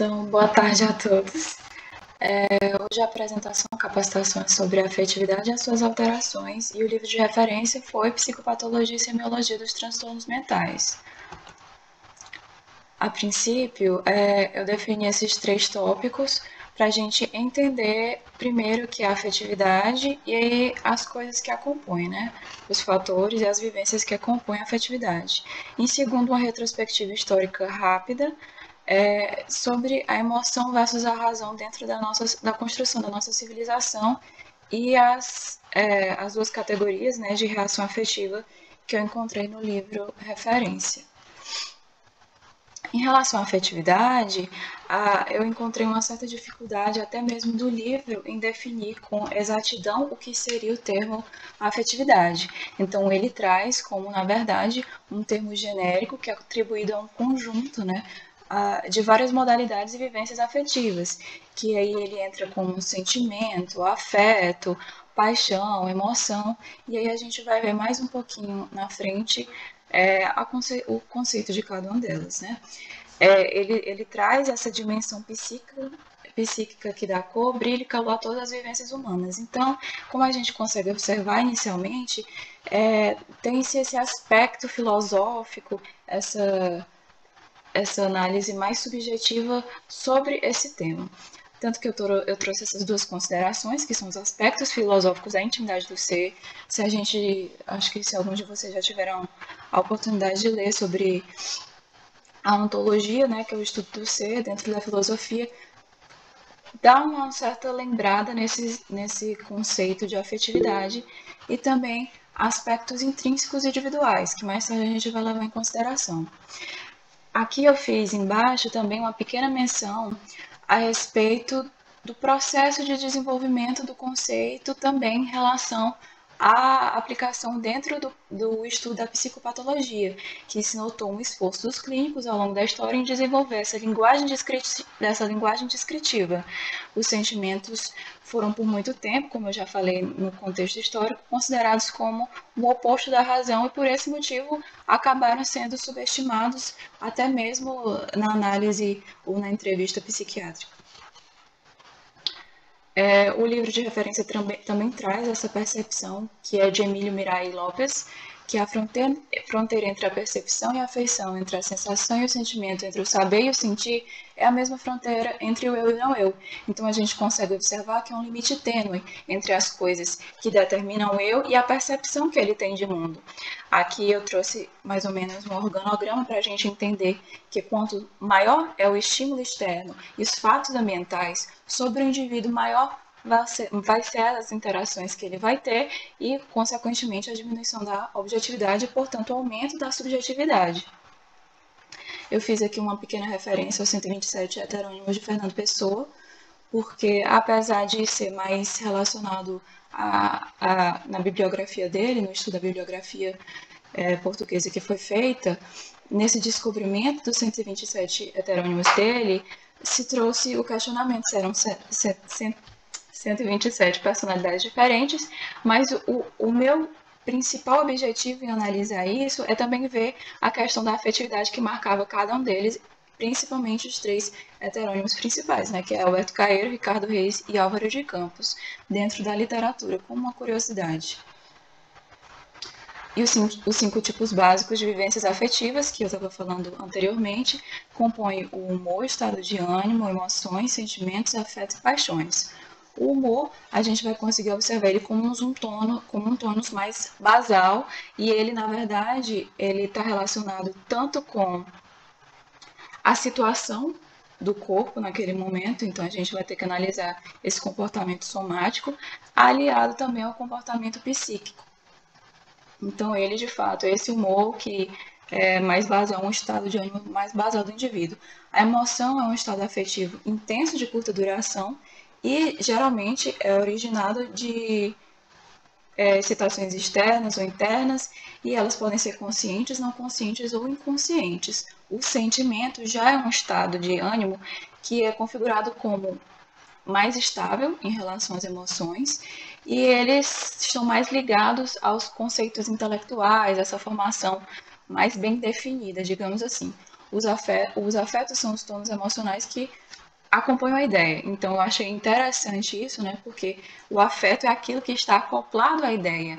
Então, boa tarde a todos. Hoje a apresentação, capacitações sobre a afetividade e as suas alterações, e o livro de referência foi Psicopatologia e Semiologia dos Transtornos Mentais. A princípio, eu defini esses 3 tópicos para a gente entender primeiro o que é a afetividade e aí as coisas que a compõem, né? Os fatores e as vivências que compõem a afetividade. Em segundo, uma retrospectiva histórica rápida sobre a emoção versus a razão dentro da construção da nossa civilização e as 2 categorias, né, de reação afetiva que eu encontrei no livro referência. Em relação à afetividade, eu encontrei uma certa dificuldade, até mesmo do livro, em definir com exatidão o que seria o termo afetividade. Então, ele traz como, na verdade, um termo genérico que é atribuído a um conjunto, né, de várias modalidades e vivências afetivas, que aí ele entra como sentimento, afeto, paixão, emoção, e aí a gente vai ver mais um pouquinho na frente o conceito de cada uma delas, né? Ele traz essa dimensão psíquica que dá cor, brilho e calor a todas as vivências humanas. Então, como a gente consegue observar inicialmente, tem-se esse aspecto filosófico, essa análise mais subjetiva sobre esse tema. Tanto que eu trouxe essas 2 considerações, que são os aspectos filosóficos da intimidade do ser. Acho que se alguns de vocês já tiveram a oportunidade de ler sobre a ontologia, né, que é o estudo do ser dentro da filosofia, dá uma certa lembrada nesse conceito de afetividade e também aspectos intrínsecos e individuais, que mais tarde a gente vai levar em consideração. Aqui eu fiz embaixo também uma pequena menção a respeito do processo de desenvolvimento do conceito também em relação à aplicação dentro do estudo da psicopatologia, que se notou um esforço dos clínicos ao longo da história em desenvolver essa linguagem descritiva. Os sentimentos foram por muito tempo, como eu já falei no contexto histórico, considerados como o oposto da razão e por esse motivo acabaram sendo subestimados até mesmo na análise ou na entrevista psiquiátrica. O livro de referência também traz essa percepção, que é de Emílio Mirai Lopes, que é a fronteira entre a percepção e a afeição, entre a sensação e o sentimento, entre o saber e o sentir, é a mesma fronteira entre o eu e o não eu. Então a gente consegue observar que é um limite tênue entre as coisas que determinam o eu e a percepção que ele tem de mundo. Aqui eu trouxe mais ou menos um organograma para a gente entender que quanto maior é o estímulo externo e os fatos ambientais sobre o indivíduo, maior vai ser as interações que ele vai ter e, consequentemente, a diminuição da objetividade e, portanto, o aumento da subjetividade. Eu fiz aqui uma pequena referência aos 127 heterônimos de Fernando Pessoa, porque, apesar de ser mais relacionado na bibliografia dele, no estudo da bibliografia portuguesa que foi feita, nesse descobrimento dos 127 heterônimos dele, se trouxe o questionamento se eram 127 personalidades diferentes, mas o meu principal objetivo em analisar isso é também ver a questão da afetividade que marcava cada um deles, principalmente os 3 heterônimos principais, né, que é Alberto Caeiro, Ricardo Reis e Álvaro de Campos, dentro da literatura, como uma curiosidade. E os 5 tipos básicos de vivências afetivas, que eu estava falando anteriormente, compõem o humor, estado de ânimo, emoções, sentimentos, afetos e paixões. O humor, a gente vai conseguir observar ele como um tônus mais basal, e ele, na verdade, ele está relacionado tanto com a situação do corpo naquele momento, então a gente vai ter que analisar esse comportamento somático, aliado também ao comportamento psíquico. Então, ele, de fato, é esse humor que é mais baseado, um estado de ânimo mais basal do indivíduo. A emoção é um estado afetivo intenso de curta duração e, geralmente, é originado de situações externas ou internas, e elas podem ser conscientes, não conscientes ou inconscientes. O sentimento já é um estado de ânimo que é configurado como mais estável em relação às emoções, e eles estão mais ligados aos conceitos intelectuais, essa formação mais bem definida, digamos assim. os afetos são os tons emocionais que acompanham a ideia. Então, eu achei interessante isso, né? Porque o afeto é aquilo que está acoplado à ideia.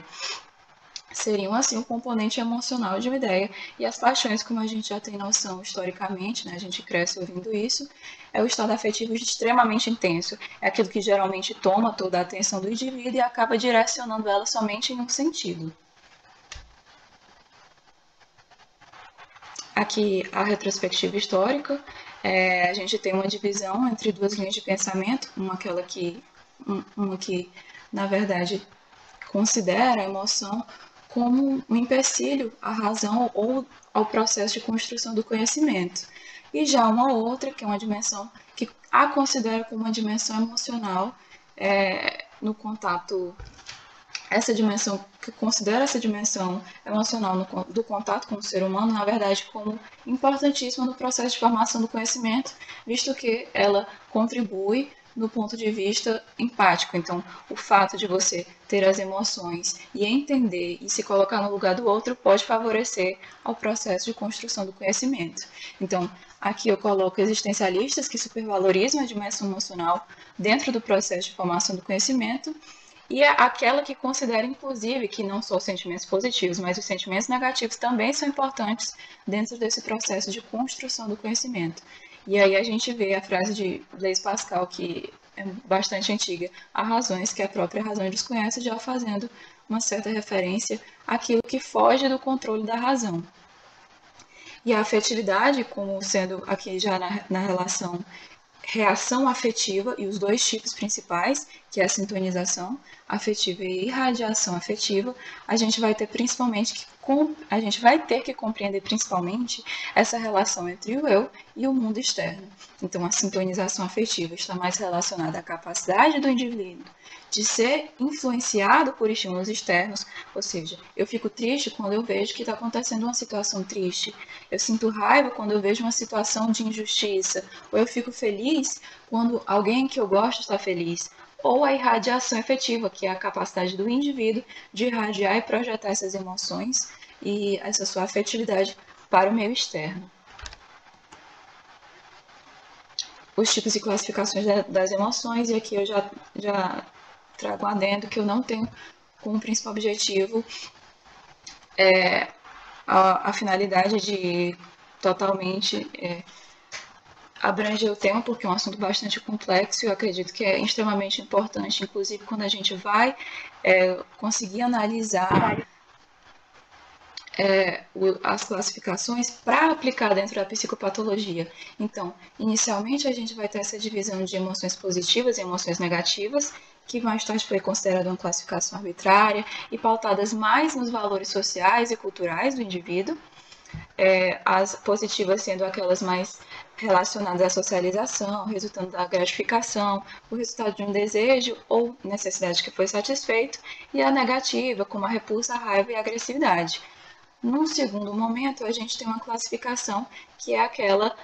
Seriam, assim, um componente emocional de uma ideia. E as paixões, como a gente já tem noção historicamente, né? A gente cresce ouvindo isso, é o estado afetivo extremamente intenso. É aquilo que geralmente toma toda a atenção do indivíduo e acaba direcionando ela somente em um sentido. Aqui, a retrospectiva histórica, a gente tem uma divisão entre duas linhas de pensamento, uma que na verdade, considera a emoção como um empecilho à razão ou ao processo de construção do conhecimento. E já uma outra, que é uma dimensão que a considera como uma dimensão emocional no contato, essa dimensão, que considera essa dimensão emocional do contato com o ser humano, na verdade, como importantíssima no processo de formação do conhecimento, visto que ela contribui no ponto de vista empático. Então, o fato de você ter as emoções e entender e se colocar no lugar do outro pode favorecer ao processo de construção do conhecimento. Então, aqui eu coloco existencialistas que supervalorizam a dimensão emocional dentro do processo de formação do conhecimento e é aquela que considera, inclusive, que não só os sentimentos positivos, mas os sentimentos negativos também são importantes dentro desse processo de construção do conhecimento. E aí a gente vê a frase de Blaise Pascal, que é bastante antiga, há razões que a própria razão desconhece, já fazendo uma certa referência àquilo que foge do controle da razão. E a afetividade, como sendo aqui já na relação reação afetiva e os dois tipos principais, que é a sintonização afetiva e irradiação afetiva, a gente vai ter que compreender principalmente essa relação entre o eu e o mundo externo. Então, a sintonização afetiva está mais relacionada à capacidade do indivíduo de ser influenciado por estímulos externos, ou seja, eu fico triste quando eu vejo que está acontecendo uma situação triste, eu sinto raiva quando eu vejo uma situação de injustiça, ou eu fico feliz quando alguém que eu gosto está feliz, ou a irradiação efetiva, que é a capacidade do indivíduo de irradiar e projetar essas emoções e essa sua afetividade para o meio externo. Os tipos e classificações das emoções, e aqui eu já trago um adendo que eu não tenho como principal objetivo a finalidade de totalmente abranger o tema, porque é um assunto bastante complexo e eu acredito que é extremamente importante, inclusive quando a gente vai conseguir analisar as classificações para aplicar dentro da psicopatologia. Então, inicialmente a gente vai ter essa divisão de emoções positivas e emoções negativas, que mais tarde foi considerada uma classificação arbitrária e pautadas mais nos valores sociais e culturais do indivíduo, as positivas sendo aquelas mais relacionadas à socialização, resultando da gratificação, o resultado de um desejo ou necessidade que foi satisfeito, e a negativa, como a repulsa, a raiva e a agressividade. Num segundo momento, a gente tem uma classificação que é aquela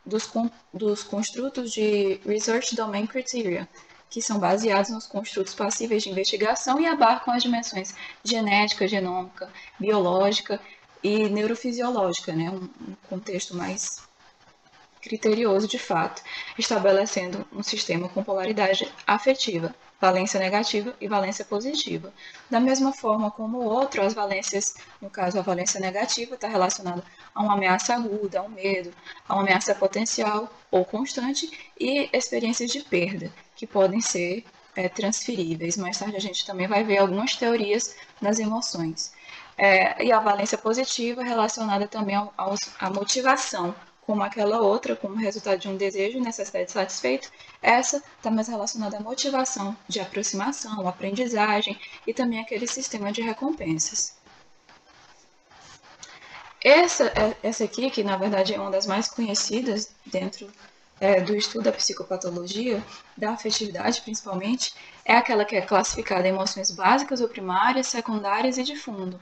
dos construtos de Research Domain Criteria, que são baseados nos construtos passíveis de investigação e abarcam as dimensões genética, genômica, biológica e neurofisiológica, né? Um contexto mais criterioso de fato, estabelecendo um sistema com polaridade afetiva, valência negativa e valência positiva. Da mesma forma como o outro, as valências, no caso a valência negativa, está relacionada a uma ameaça aguda, a um medo, a uma ameaça potencial ou constante e experiências de perda, que podem ser transferíveis. Mais tarde a gente também vai ver algumas teorias das emoções. E a valência positiva relacionada também à motivação, como aquela outra, como resultado de um desejo e necessidade satisfeito, essa está mais relacionada à motivação de aproximação, aprendizagem e também aquele sistema de recompensas. Essa aqui, que na verdade é uma das mais conhecidas dentro do estudo da psicopatologia, da afetividade principalmente, é aquela que é classificada em emoções básicas ou primárias, secundárias e de fundo.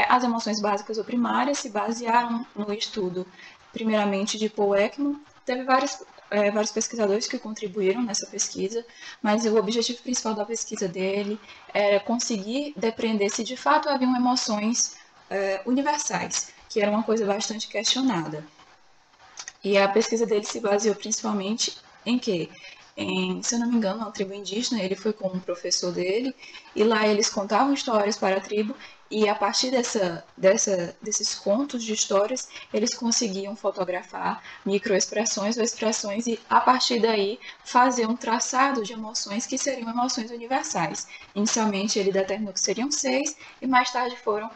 As emoções básicas ou primárias se basearam no estudo primeiramente de Paul Ekman. Teve vários pesquisadores que contribuíram nessa pesquisa, mas o objetivo principal da pesquisa dele era conseguir depreender se de fato haviam emoções universais, que era uma coisa bastante questionada. E a pesquisa dele se baseou principalmente em quê? Se eu não me engano, uma tribo indígena, ele foi com um professor dele, e lá eles contavam histórias para a tribo, e a partir desses contos de histórias, eles conseguiam fotografar microexpressões ou expressões, e a partir daí fazer um traçado de emoções que seriam emoções universais. Inicialmente ele determinou que seriam 6, e mais tarde foram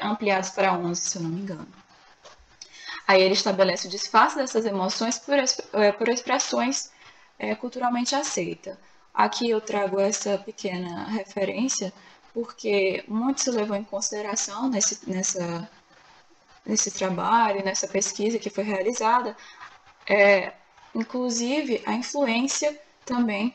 ampliados para 11, se eu não me engano. Aí ele estabelece o disfarce dessas emoções por expressões culturalmente aceitas. Aqui eu trago essa pequena referência porque muito se levou em consideração nesse trabalho, nessa pesquisa que foi realizada, inclusive a influência também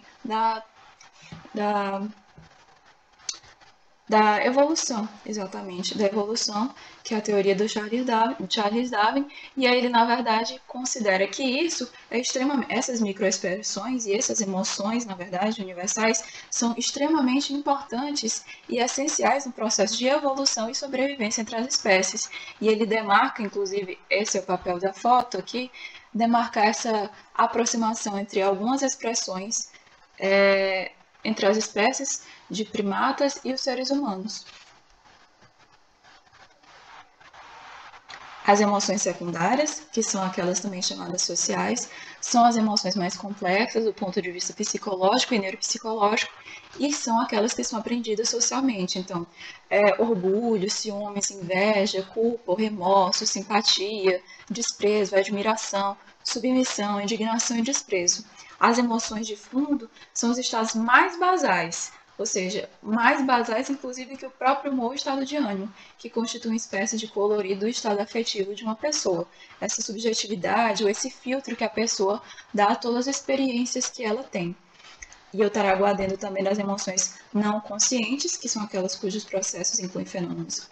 da evolução, exatamente, da evolução, que é a teoria do Charles Darwin, e aí ele, na verdade, considera que isso é extremamente, essas microexpressões e essas emoções, na verdade, universais, são extremamente importantes e essenciais no processo de evolução e sobrevivência entre as espécies. E ele demarca, inclusive, esse é o papel da foto aqui, demarcar essa aproximação entre algumas expressões entre as espécies de primatas e os seres humanos. As emoções secundárias, que são aquelas também chamadas sociais, são as emoções mais complexas do ponto de vista psicológico e neuropsicológico, e são aquelas que são aprendidas socialmente. Então, orgulho, ciúmes, inveja, culpa, remorso, simpatia, desprezo, admiração, submissão, indignação e desprezo. As emoções de fundo são os estados mais basais, ou seja, mais basais inclusive que o próprio humor e estado de ânimo, que constitui uma espécie de colorido do estado afetivo de uma pessoa. Essa subjetividade ou esse filtro que a pessoa dá a todas as experiências que ela tem. E eu trago o adendo também das emoções não conscientes, que são aquelas cujos processos incluem fenômenos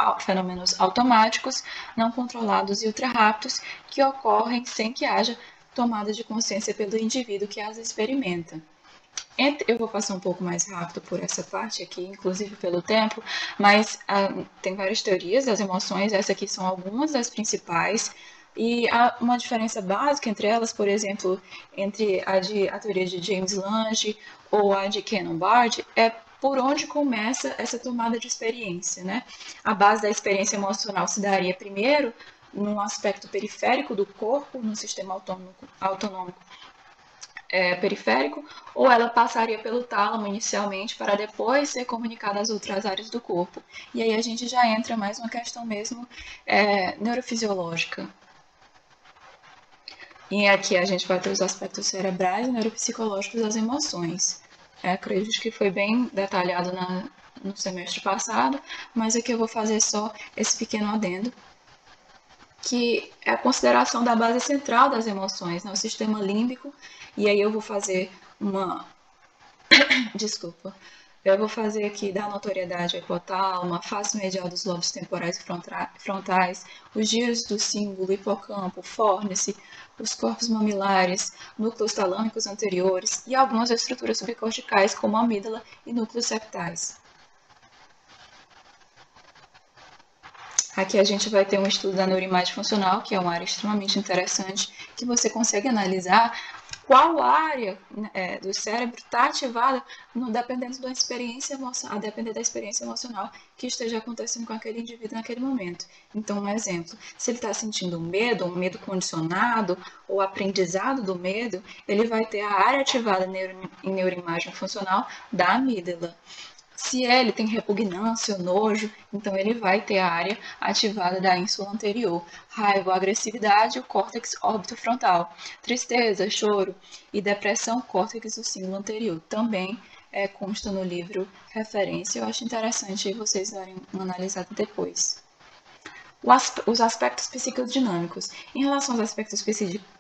automáticos, não controlados e ultra rápidos, que ocorrem sem que haja tomada de consciência pelo indivíduo que as experimenta. Eu vou passar um pouco mais rápido por essa parte aqui, inclusive pelo tempo, mas tem várias teorias das emoções, essa aqui são algumas das principais, e há uma diferença básica entre elas, por exemplo, entre a teoria de James Lange ou a de Ken Bard, é por onde começa essa tomada de experiência, né? A base da experiência emocional se daria primeiro no aspecto periférico do corpo, no sistema autonômico periférico, ou ela passaria pelo tálamo inicialmente para depois ser comunicada às outras áreas do corpo. E aí a gente já entra mais uma questão mesmo neurofisiológica. E aqui a gente vai ter os aspectos cerebrais e neuropsicológicos das emoções. Acredito que foi bem detalhado no semestre passado, mas aqui eu vou fazer só esse pequeno adendo, que é a consideração da base central das emoções, né? O sistema límbico. E aí eu vou fazer Desculpa. Eu vou fazer aqui da notoriedade ao hipotálamo, a face medial dos lobos temporais e frontais, os giros do símbolo, hipocampo, fórnice, os corpos mamilares, núcleos talâmicos anteriores e algumas estruturas subcorticais, como a amígdala e núcleos septais. Aqui a gente vai ter um estudo da neuroimagem funcional, que é uma área extremamente interessante, que você consegue analisar qual área do cérebro está ativada dependendo da experiência emocional, a depender da experiência emocional que esteja acontecendo com aquele indivíduo naquele momento. Então, um exemplo, se ele está sentindo um medo condicionado ou aprendizado do medo, ele vai ter a área ativada em neuroimagem funcional da amígdala. Se ele tem repugnância ou nojo, então ele vai ter a área ativada da ínsula anterior. Raiva ou agressividade, o córtex orbitofrontal. Tristeza, choro e depressão, córtex do símbolo anterior. Também consta no livro referência. Eu acho interessante vocês darem uma analisada depois. Os aspectos psicodinâmicos. Em relação aos aspectos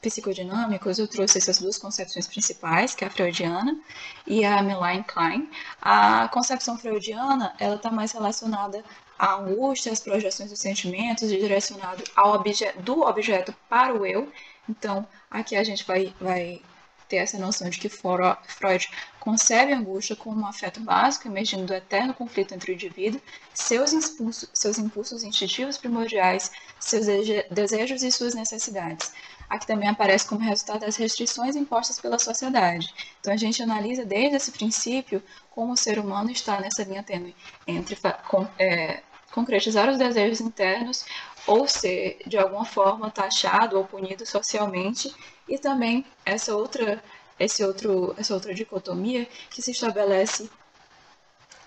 psicodinâmicos, eu trouxe essas duas concepções principais, que é a freudiana e a Melanie Klein. A concepção freudiana, ela está mais relacionada à angústia, às projeções dos sentimentos, e direcionado do objeto para o eu. Então, aqui a gente vai ter essa noção de que Freud concebe a angústia como um afeto básico, emergindo do eterno conflito entre o indivíduo, seus impulsos instintivos primordiais, seus desejos e suas necessidades. Aqui também aparece como resultado das restrições impostas pela sociedade. Então a gente analisa desde esse princípio como o ser humano está nessa linha tênue entre concretizar os desejos internos ou ser, de alguma forma, taxado ou punido socialmente, e também essa outra dicotomia que se estabelece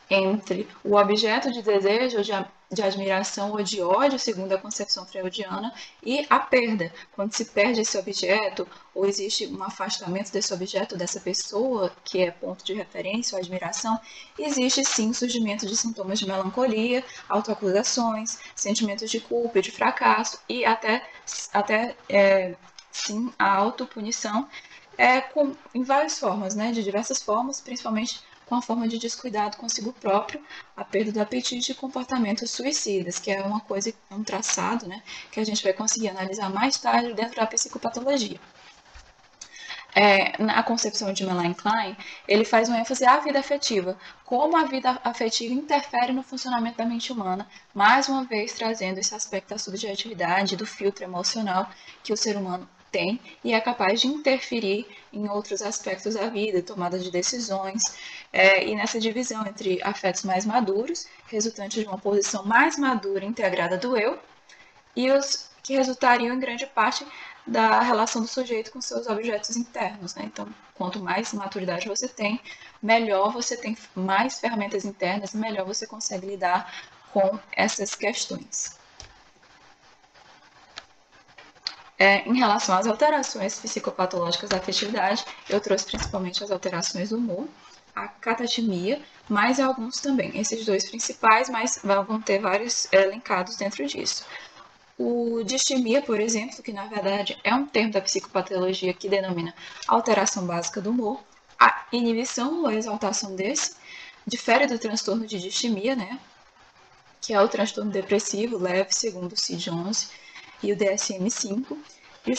entre o objeto de desejo, de admiração ou de ódio, segundo a concepção freudiana, e a perda. Quando se perde esse objeto, ou existe um afastamento desse objeto, dessa pessoa, que é ponto de referência ou admiração, existe sim o surgimento de sintomas de melancolia, autoacusações, sentimentos de culpa e de fracasso, e até sim, a autopunição, em várias formas, né, de diversas formas, principalmente com a forma de descuidado consigo próprio, a perda do apetite e comportamentos suicidas, que é uma coisa, um traçado, né, que a gente vai conseguir analisar mais tarde dentro da psicopatologia. Na concepção de Melanie Klein, ele faz uma ênfase à vida afetiva, como a vida afetiva interfere no funcionamento da mente humana, mais uma vez trazendo esse aspecto da subjetividade, do filtro emocional que o ser humano tem e é capaz de interferir em outros aspectos da vida, tomada de decisões, e nessa divisão entre afetos mais maduros, resultantes de uma posição mais madura e integrada do eu, e os que resultariam em grande parte da relação do sujeito com seus objetos internos, né? Então, quanto mais maturidade você tem, melhor você tem mais ferramentas internas, melhor você consegue lidar com essas questões. Em relação às alterações psicopatológicas da afetividade, eu trouxe principalmente as alterações do humor, a catatimia, mas alguns também. Esses dois principais, mas vão ter vários elencados dentro disso. O distimia, por exemplo, que na verdade é um termo da psicopatologia que denomina alteração básica do humor, a inibição ou exaltação desse difere do transtorno de distimia, né, que é o transtorno depressivo leve, segundo o CID-11 e o DSM-5. E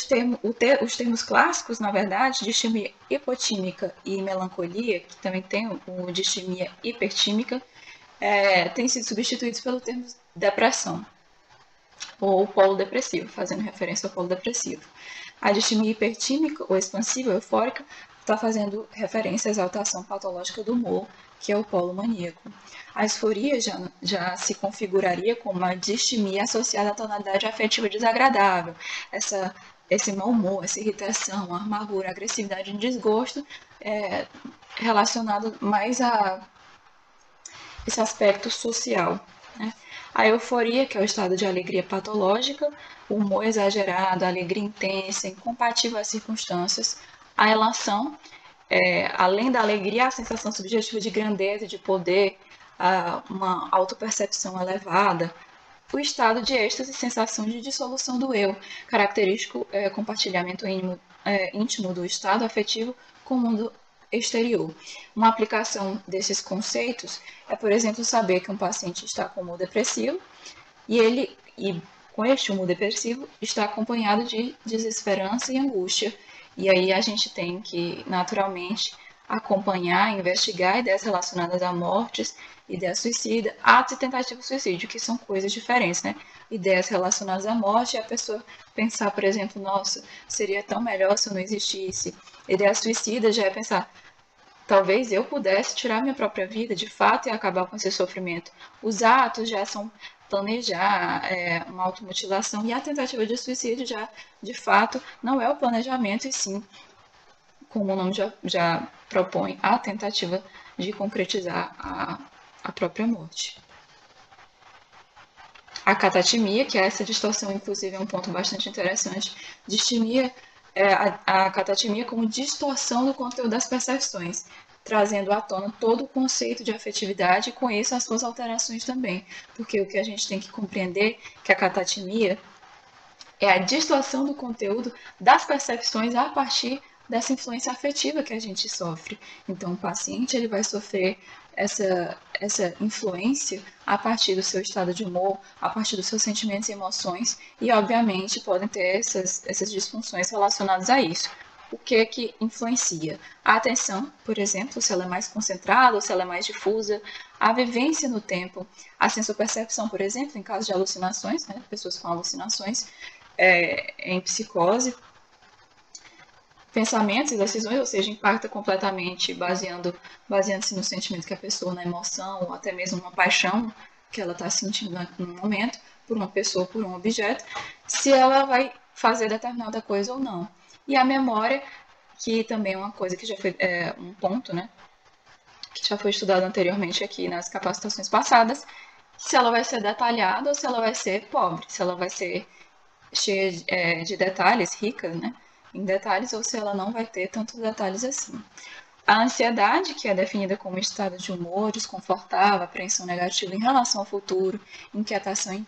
os termos clássicos, na verdade, distimia hipotímica e melancolia, que também tem o distimia hipertímica, têm sido substituídos pelo termo depressão, ou polo depressivo, fazendo referência ao polo depressivo. A distimia hipertímica ou expansiva, eufórica, está fazendo referência à exaltação patológica do humor, que é o polo maníaco. A disforia já se configuraria como uma distimia associada à tonalidade afetiva desagradável, esse mau humor, essa irritação, a amargura, a agressividade e desgosto, relacionado mais a esse aspecto social, né? A euforia, que é o estado de alegria patológica, o humor exagerado, a alegria intensa, incompatível às circunstâncias. A elação, além da alegria, a sensação subjetiva de grandeza, de poder, uma autopercepção elevada. O estado de êxtase, sensação de dissolução do eu, característico compartilhamento íntimo do estado afetivo com o mundo exterior. Uma aplicação desses conceitos é, por exemplo, saber que um paciente está com humor depressivo e com este humor depressivo está acompanhado de desesperança e angústia. E aí a gente tem que, naturalmente, acompanhar, investigar ideias relacionadas a mortes, ideia suicida, atos e tentativa de suicídio, que são coisas diferentes, né? Ideias relacionadas à morte, e a pessoa pensar, por exemplo, nossa, seria tão melhor se eu não existisse. Ideia suicida já é pensar, talvez eu pudesse tirar minha própria vida, de fato, e acabar com esse sofrimento. Os atos já são planejar uma automutilação, e a tentativa de suicídio já, de fato, não é o planejamento, e sim, como o nome já propõe, a tentativa de concretizar a própria morte. A catatimia, que é essa distorção, inclusive, é um ponto bastante interessante. Distimia, a catatimia como distorção do conteúdo das percepções, trazendo à tona todo o conceito de afetividade e, com isso, as suas alterações também. Porque o que a gente tem que compreender é que a catatimia é a distorção do conteúdo das percepções a partir dessa influência afetiva que a gente sofre. Então, o paciente ele vai sofrer essa influência a partir do seu estado de humor, a partir dos seus sentimentos e emoções, e, obviamente, podem ter essas disfunções relacionadas a isso. o que influencia? A atenção, por exemplo, se ela é mais concentrada ou se ela é mais difusa, a vivência no tempo, a sensopercepção, por exemplo, em caso de alucinações, né, pessoas com alucinações em psicose, pensamentos e decisões, ou seja, impacta completamente baseando-se no sentimento que a pessoa, na emoção, ou até mesmo uma paixão que ela está sentindo no momento, por uma pessoa, por um objeto, se ela vai fazer determinada coisa ou não. E a memória, que também é uma coisa que já foi um ponto, né, que já foi estudado anteriormente aqui nas capacitações passadas, se ela vai ser detalhada ou se ela vai ser pobre, se ela vai ser cheia de detalhes, rica, né, em detalhes, ou se ela não vai ter tantos detalhes assim. A ansiedade, que é definida como estado de humor desconfortável, apreensão negativa em relação ao futuro, inquietação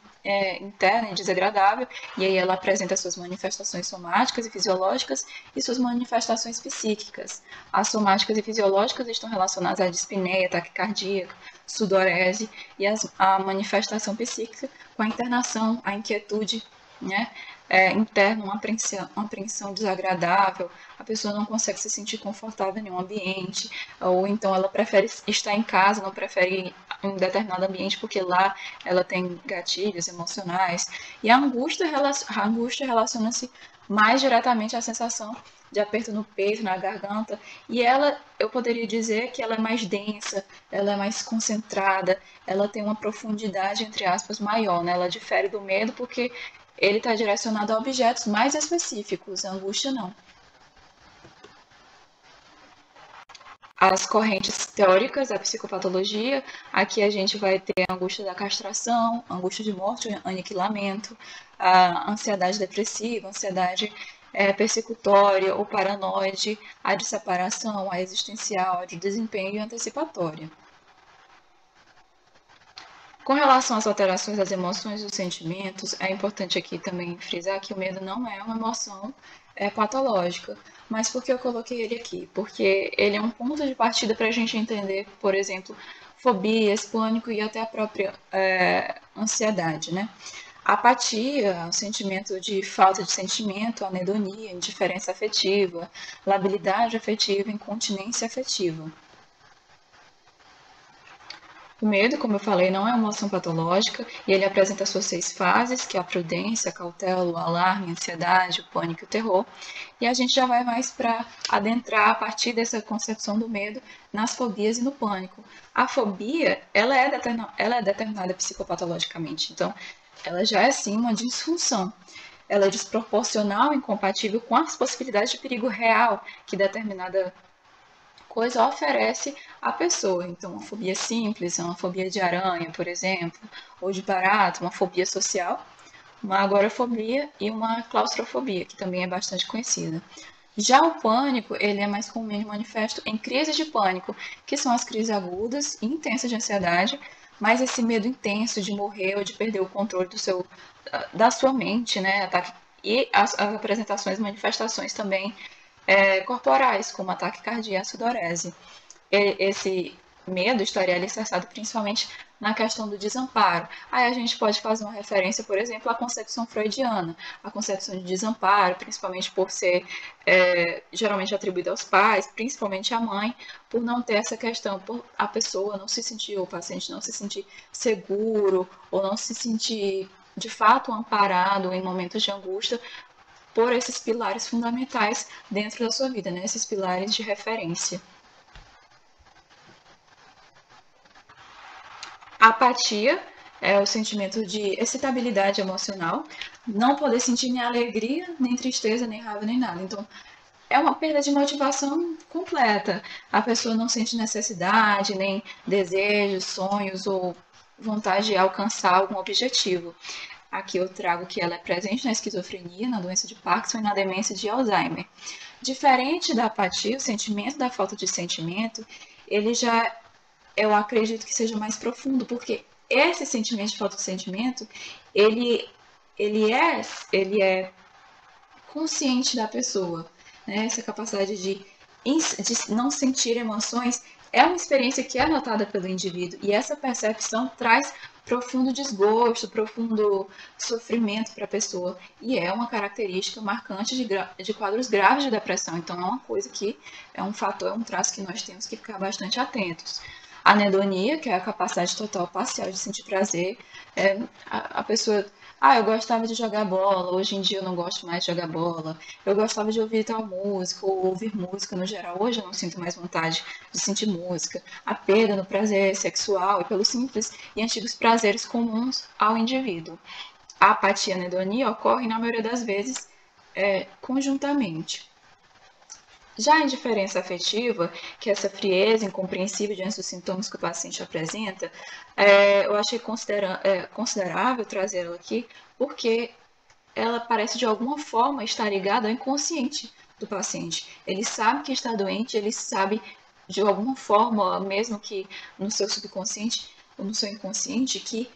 interna e desagradável, e aí ela apresenta suas manifestações somáticas e fisiológicas e suas manifestações psíquicas. As somáticas e fisiológicas estão relacionadas à dispneia, taquicardia, sudorese, e a manifestação psíquica com a internação, a inquietude, né? Interna, uma apreensão desagradável, a pessoa não consegue se sentir confortável em nenhum ambiente, ou então ela prefere estar em casa, não prefere ir em um determinado ambiente porque lá ela tem gatilhos emocionais. E a angústia relaciona-se mais diretamente à sensação de aperto no peito, na garganta, e ela, eu poderia dizer que ela é mais densa, ela é mais concentrada, ela tem uma profundidade, entre aspas, maior, né? Ela difere do medo porque ele está direcionado a objetos mais específicos, a angústia não. As correntes teóricas da psicopatologia, aqui a gente vai ter a angústia da castração, angústia de morte, aniquilamento, a ansiedade depressiva, ansiedade persecutória ou paranoide, a de separação, a existencial, a de desempenho e antecipatória. Com relação às alterações das emoções e dos sentimentos, é importante aqui também frisar que o medo não é uma emoção patológica. Mas por que eu coloquei ele aqui? Porque ele é um ponto de partida para a gente entender, por exemplo, fobias, pânico e até a própria ansiedade, né? Apatia, o sentimento de falta de sentimento, anedonia, indiferença afetiva, labilidade afetiva, incontinência afetiva. O medo, como eu falei, não é uma emoção patológica e ele apresenta suas 6 fases, que é a prudência, a cautela, o alarme, a ansiedade, o pânico e o terror. E a gente já vai mais para adentrar a partir dessa concepção do medo nas fobias e no pânico. A fobia, ela é determinada psicopatologicamente, então ela já é sim uma disfunção. Ela é desproporcional, incompatível com as possibilidades de perigo real que determinada coisa oferece à pessoa. Então, uma fobia simples, uma fobia de aranha, por exemplo, ou de barato, uma fobia social, uma agorafobia e uma claustrofobia, que também é bastante conhecida. Já o pânico, ele é mais comumente manifesto em crises de pânico, que são as crises agudas e intensas de ansiedade, mas esse medo intenso de morrer ou de perder o controle da sua mente, né? E as apresentações, manifestações também corporais, como ataque cardíaco e sudorese. Esse medo estaria alicerçado principalmente na questão do desamparo. Aí a gente pode fazer uma referência, por exemplo, à concepção freudiana, a concepção de desamparo, principalmente por ser geralmente atribuída aos pais, principalmente à mãe, por não ter essa questão, por a pessoa não se sentir, ou o paciente não se sentir seguro, ou não se sentir de fato amparado em momentos de angústia, por esses pilares fundamentais dentro da sua vida, né? Esses pilares de referência. A apatia é o sentimento de excitabilidade emocional, não poder sentir nem alegria, nem tristeza, nem raiva, nem nada. Então, é uma perda de motivação completa. A pessoa não sente necessidade, nem desejos, sonhos ou vontade de alcançar algum objetivo. Aqui eu trago que ela é presente na esquizofrenia, na doença de Parkinson e na demência de Alzheimer. Diferente da apatia, o sentimento da falta de sentimento, ele já, eu acredito que seja mais profundo, porque esse sentimento de falta de sentimento, ele, ele é consciente da pessoa, né? Essa capacidade de não sentir emoções é uma experiência que é notada pelo indivíduo e essa percepção traz profundo desgosto, profundo sofrimento para a pessoa e é uma característica marcante de quadros graves de depressão. Então é uma coisa que é um fator, é um traço que nós temos que ficar bastante atentos. A anedonia, que é a capacidade total parcial de sentir prazer, a pessoa eu gostava de jogar bola, hoje em dia eu não gosto mais de jogar bola. Eu gostava de ouvir tal música, ou ouvir música no geral. Hoje eu não sinto mais vontade de sentir música. A perda no prazer sexual e pelos simples e antigos prazeres comuns ao indivíduo. A apatia e a anedonia ocorrem, na maioria das vezes, conjuntamente. Já a indiferença afetiva, que é essa frieza incompreensível diante dos sintomas que o paciente apresenta, eu achei considerável trazer ela aqui, porque ela parece de alguma forma estar ligada ao inconsciente do paciente. Ele sabe que está doente, ele sabe de alguma forma, mesmo que no seu subconsciente ou no seu inconsciente, que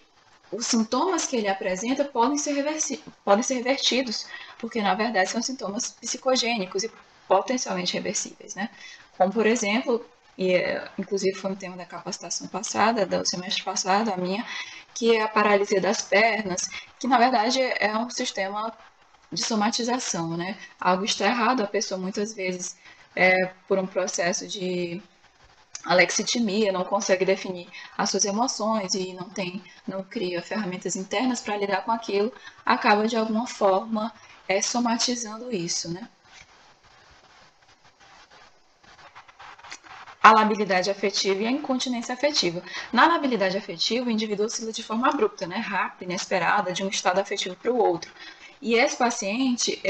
os sintomas que ele apresenta podem ser revertidos, porque na verdade são sintomas psicogênicos e potencialmente reversíveis, né? Como por exemplo, inclusive foi um tema da capacitação passada, do semestre passado, a minha, que é a paralisia das pernas, que na verdade é um sistema de somatização, né? Algo está errado, a pessoa muitas vezes, por um processo de alexitimia, não consegue definir as suas emoções e não cria ferramentas internas para lidar com aquilo, acaba de alguma forma somatizando isso, né? A labilidade afetiva e a incontinência afetiva. Na labilidade afetiva, o indivíduo oscila de forma abrupta, né, rápida, inesperada, de um estado afetivo para o outro. E esse paciente,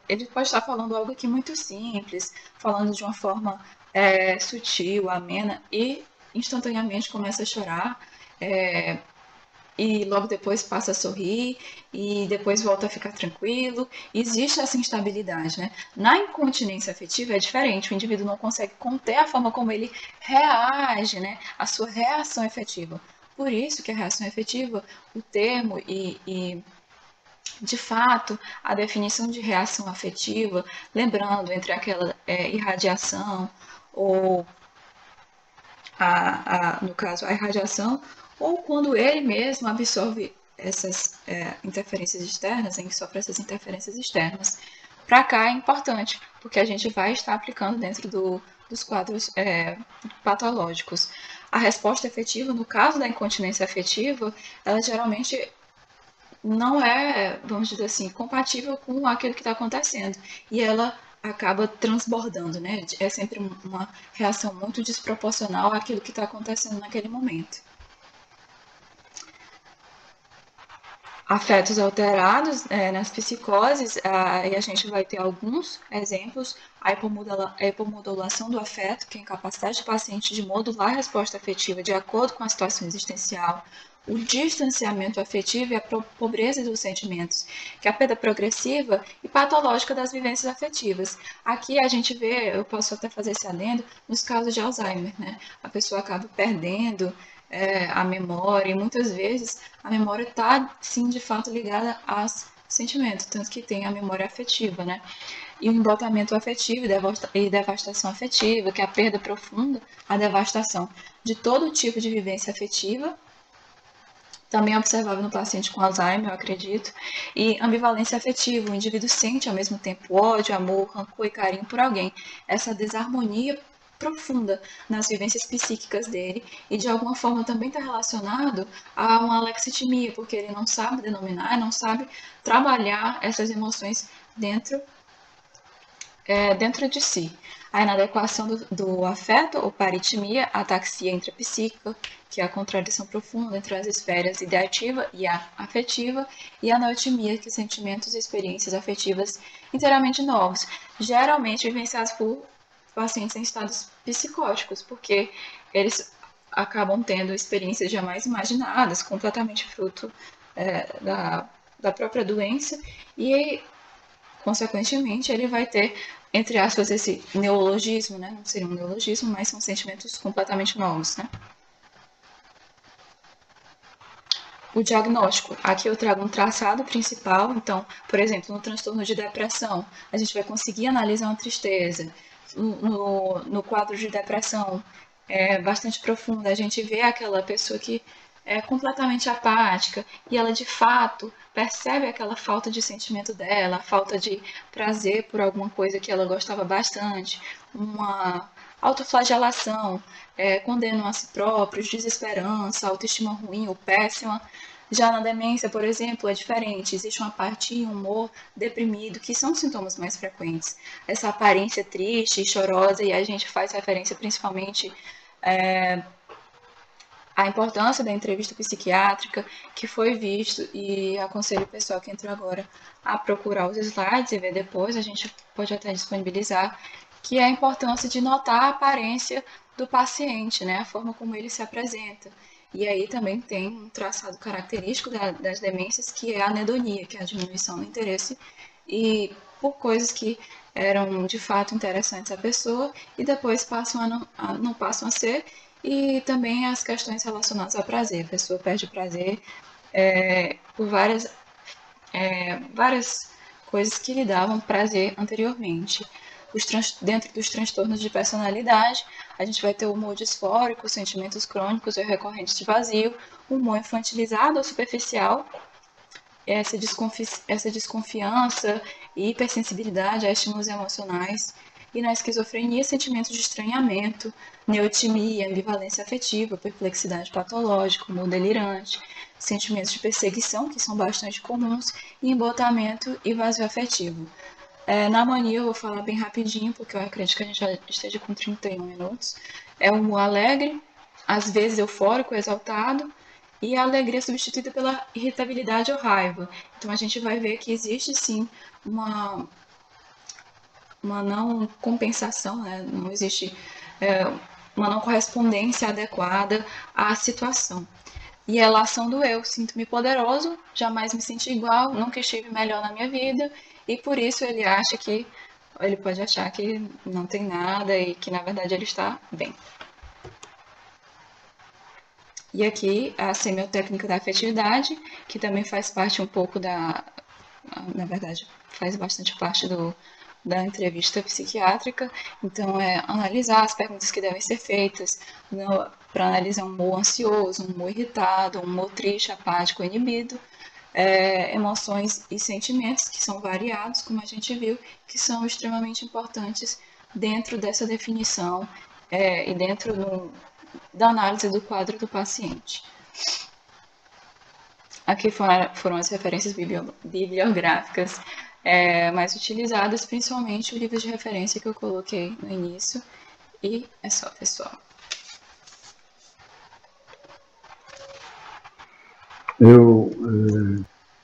ele pode estar falando algo aqui muito simples, falando de uma forma sutil, amena, e instantaneamente começa a chorar, e logo depois passa a sorrir e depois volta a ficar tranquilo. Existe essa instabilidade, né? Na incontinência afetiva é diferente, o indivíduo não consegue conter a forma como ele reage, né? A sua reação efetiva. Por isso que a reação efetiva, o termo de fato, a definição de reação afetiva, lembrando entre aquela irradiação ou no caso, a irradiação, ou quando ele mesmo absorve essas interferências externas, ele sofre essas interferências externas. Para cá é importante, porque a gente vai estar aplicando dentro dos quadros patológicos. A resposta efetiva, no caso da incontinência afetiva, ela geralmente não é, vamos dizer assim, compatível com aquilo que está acontecendo. E ela acaba transbordando, né? É sempre uma reação muito desproporcional àquilo que está acontecendo naquele momento. Afetos alterados nas psicoses, e a gente vai ter alguns exemplos, a hipomodulação do afeto, que é a incapacidade do paciente de modular a resposta afetiva de acordo com a situação existencial, o distanciamento afetivo e a pobreza dos sentimentos, que é a perda progressiva e patológica das vivências afetivas. Aqui a gente vê, eu posso até fazer esse adendo, nos casos de Alzheimer, né? A pessoa acaba perdendo a memória, e muitas vezes a memória está, sim, de fato ligada aos sentimentos, tanto que tem a memória afetiva, né? E o embotamento afetivo e devastação afetiva, que é a perda profunda, a devastação de todo tipo de vivência afetiva, também é observável no paciente com Alzheimer, eu acredito, e ambivalência afetiva, o indivíduo sente ao mesmo tempo ódio, amor, rancor e carinho por alguém. Essa desarmonia profunda nas vivências psíquicas dele e de alguma forma também está relacionado a uma alexitimia, porque ele não sabe denominar, não sabe trabalhar essas emoções dentro de si. A inadequação do afeto, ou paritmia, a ataxia intrapsíquica, que é a contradição profunda entre as esferas ideativa e a afetiva, e a noetimia, que sentimentos e experiências afetivas inteiramente novos, geralmente vivenciados por pacientes em estados psicóticos, porque eles acabam tendo experiências jamais imaginadas, completamente fruto da própria doença, e consequentemente, ele vai ter, entre aspas, esse neologismo, né? Não seria um neologismo, mas são sentimentos completamente novos, né? O diagnóstico. Aqui eu trago um traçado principal. Então, por exemplo, no transtorno de depressão, a gente vai conseguir analisar uma tristeza. No quadro de depressão, bastante profunda. A gente vê aquela pessoa que é completamente apática e ela de fato percebe aquela falta de sentimento dela, a falta de prazer por alguma coisa que ela gostava bastante, uma autoflagelação, condenam a si próprios, desesperança, autoestima ruim ou péssima. Já na demência, por exemplo, é diferente. Existe uma apatia, um humor deprimido, que são sintomas mais frequentes. Essa aparência triste e chorosa, e a gente faz referência principalmente à importância da entrevista psiquiátrica, que foi visto, e aconselho o pessoal que entrou agora a procurar os slides e ver depois, a gente pode até disponibilizar, que é a importância de notar a aparência do paciente, né, a forma como ele se apresenta. E aí também tem um traçado característico das demências, que é a anedonia, que é a diminuição do interesse e por coisas que eram de fato interessantes à pessoa e depois passam não passam a ser, e também as questões relacionadas ao prazer. A pessoa perde prazer por várias coisas que lhe davam prazer anteriormente. Dentro dos transtornos de personalidade, a gente vai ter o humor disfórico, sentimentos crônicos ou recorrentes de vazio, humor infantilizado ou superficial, essa desconfiança e hipersensibilidade a estímulos emocionais. E na esquizofrenia, sentimentos de estranhamento, neutimia, ambivalência afetiva, perplexidade patológica, humor delirante, sentimentos de perseguição, que são bastante comuns, e embotamento e vazio afetivo. Na mania, eu vou falar bem rapidinho, porque eu acredito que a gente já esteja com 31 minutos. É um humor alegre, às vezes eufórico, exaltado, e a alegria é substituída pela irritabilidade ou raiva. Então a gente vai ver que existe sim uma, uma não compensação, né? Não existe uma não correspondência adequada à situação. E ela, a ação do eu, sinto-me poderoso, jamais me senti igual, nunca estive melhor na minha vida, e por isso ele pode achar que não tem nada e que na verdade ele está bem. E aqui a semiotécnica da afetividade, que também faz parte um pouco na verdade, faz bastante parte da entrevista psiquiátrica. Então, é analisar as perguntas que devem ser feitas para analisar um humor ansioso, um humor irritado, um humor triste, apático, inibido, emoções e sentimentos que são variados, como a gente viu, que são extremamente importantes dentro dessa definição e dentro da análise do quadro do paciente. Aqui foram as referências bibliográficas mais utilizadas, principalmente o livro de referência que eu coloquei no início. E é só, pessoal. Eu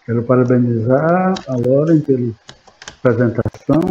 quero parabenizar a Lauren pela apresentação.